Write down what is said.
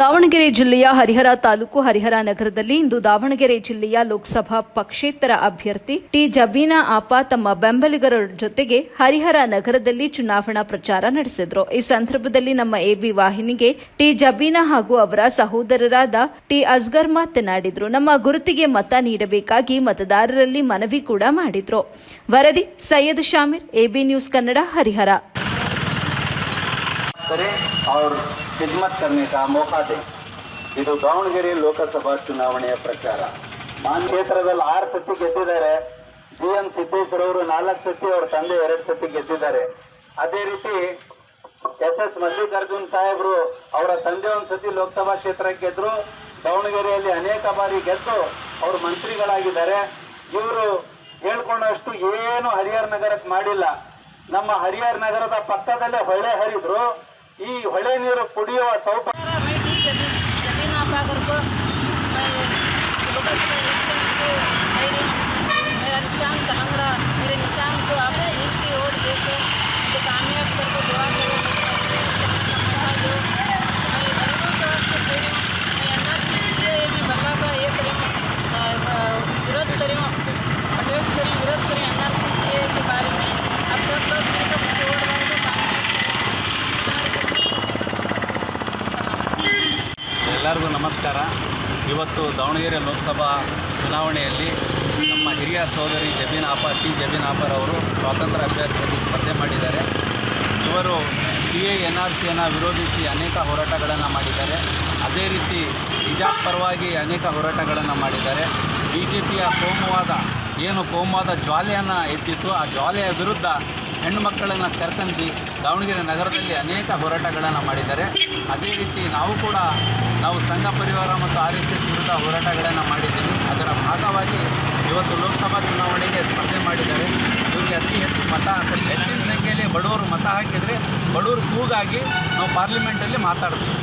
ದಾವಣಗೆರೆ ಜಿಲ್ಲೆಯ ಹರಿಹರ ತಾಲೂಕು ಹರಿಹರ ನಗರದಲ್ಲಿ ಇಂದು ದಾವಣಗೆರೆ ಜಿಲ್ಲೆಯ ಲೋಕಸಭಾ ಪಕ್ಷೇತರ ಅಭ್ಯರ್ಥಿ ಟಿ ಜಬೀನಾ ಆಪಾ ತಮ್ಮ ಬೆಂಬಲಿಗರ ಜೊತೆಗೆ ಹರಿಹರ ನಗರದಲ್ಲಿ ಚುನಾವಣಾ ಪ್ರಚಾರ ನಡೆಸಿದರು. ಈ ಸಂದರ್ಭದಲ್ಲಿ ನಮ್ಮ ಎಬಿ ವಾಹಿನಿಗೆ ಟಿ ಜಬೀನಾ ಹಾಗೂ ಅವರ ಸಹೋದರರಾದ ಟಿ ಅಸ್ಗರ್ ಮಾತನಾಡಿದರು. ನಮ್ಮ ಗುರುತಿಗೆ ಮತ ನೀಡಬೇಕಾಗಿ ಮತದಾರರಲ್ಲಿ ಮನವಿ ಕೂಡ ಮಾಡಿದ್ರು. ವರದಿ ಸೈಯದ್ ಶಾಮೀರ್, ಎಬಿ ನ್ಯೂಸ್ ಕನ್ನಡ, ಹರಿಹರ. और खिदमत करने का मौका दें. ಇದು ದಾವಣಗೆರೆ ಲೋಕಸಭಾ ಚುನಾವಣೆಯ ಪ್ರಚಾರ. ಮಾನ್ ಕ್ಷೇತ್ರದಲ್ಲಿ 6 ಸತಿ ಗೆದ್ದಿದ್ದಾರೆ. ಜಿಎಂ ಸಿದ್ದೇಶ್ವರ ಅವರು 4 ಸತಿ, ಅವರ ತಂದೆ 2 ಸತಿ ಗೆದ್ದಿದ್ದಾರೆ. ಅದೇ ರೀತಿ ಎಸ್ ಮಲ್ಲಿಕಾರ್ಜುನ್ ಸಾಹೇಬರು ಅವರ ತಂದೆ 1 ಸತಿ ಲೋಕಸಭಾ ಕ್ಷೇತ್ರಕ್ಕೆ ಗೆದ್ರು. ದಾವಣಗೆರೆಯಲ್ಲಿ ಅನೇಕ ಬಾರಿ ಗೆದ್ದು ಅವರು ಮಂತ್ರಿಗಳಾಗಿದ್ದಾರೆ. ಇವರು ಹೇಳ್ಕೊಂಡಷ್ಟು ಏನು ಹರಿಹರ ನಗರಕ್ಕೆ ಮಾಡಿಲ್ಲ. ನಮ್ಮ ಹರಿಹರ ನಗರದ ಪಕ್ಕದಲ್ಲೇ ಹೊಳೆ ಹರಿದ್ರು. ಈ ಹೊಳೆ ನೀರು ಕುಡಿಯುವ ಸೌಕರ್ಯ ಎಲ್ಲರಿಗೂ ನಮಸ್ಕಾರ. ಇವತ್ತು ದಾವಣಗೆರೆ ಲೋಕಸಭಾ ಚುನಾವಣೆಯಲ್ಲಿ ನಮ್ಮ ಹಿರಿಯ ಸಹೋದರಿ ಜಬೀನಾ ಆಪಾ, ಟಿ ಜಬೀನಾ ಆಪಾರವರು ಸ್ವಾತಂತ್ರ್ಯ ಅಭ್ಯರ್ಥಿಯಾಗಿ ಸ್ಪರ್ಧೆ ಮಾಡಿದ್ದಾರೆ. ಇವರು NRCಯನ್ನು ವಿರೋಧಿಸಿ ಅನೇಕ ಹೋರಾಟಗಳನ್ನು ಮಾಡಿದ್ದಾರೆ. ಅದೇ ರೀತಿ ಹಿಜಾಬ್ ಪರವಾಗಿ ಅನೇಕ ಹೋರಾಟಗಳನ್ನು ಮಾಡಿದ್ದಾರೆ. BJPಯ ಕೋಮುವಾದ ಜ್ವಾಲೆಯನ್ನು ಎತ್ತಿತ್ತು. ಆ ಜ್ವಾಲೆಯ ವಿರುದ್ಧ ಹೆಣ್ಣು ಮಕ್ಕಳನ್ನು ಕರೆತಂದು ದಾವಣಗೆರೆ ನಗರದಲ್ಲಿ ಅನೇಕ ಹೋರಾಟಗಳನ್ನು ಮಾಡಿದ್ದಾರೆ. ಅದೇ ರೀತಿ ನಾವು ಸಂಘ ಪರಿವಾರ ಮತ್ತು RSS ವಿರುದ್ಧ ಹೋರಾಟಗಳನ್ನು ಮಾಡಿದ್ದೀವಿ. ಅದರ ಭಾಗವಾಗಿ ಇವತ್ತು ಲೋಕಸಭಾ ಚುನಾವಣೆಗೆ ಸ್ಪರ್ಧೆ ಮಾಡಿದ್ದಾರೆ. ಇವರಿಗೆ ಅತಿ ಹೆಚ್ಚಿನ ಸಂಖ್ಯೆಯಲ್ಲಿ ಬಡವರು ಮತ ಹಾಕಿದರೆ ಬಡವರು ಕೂಗಾಗಿ ನಾವು ಪಾರ್ಲಿಮೆಂಟಲ್ಲಿ ಮಾತಾಡ್ತೀವಿ.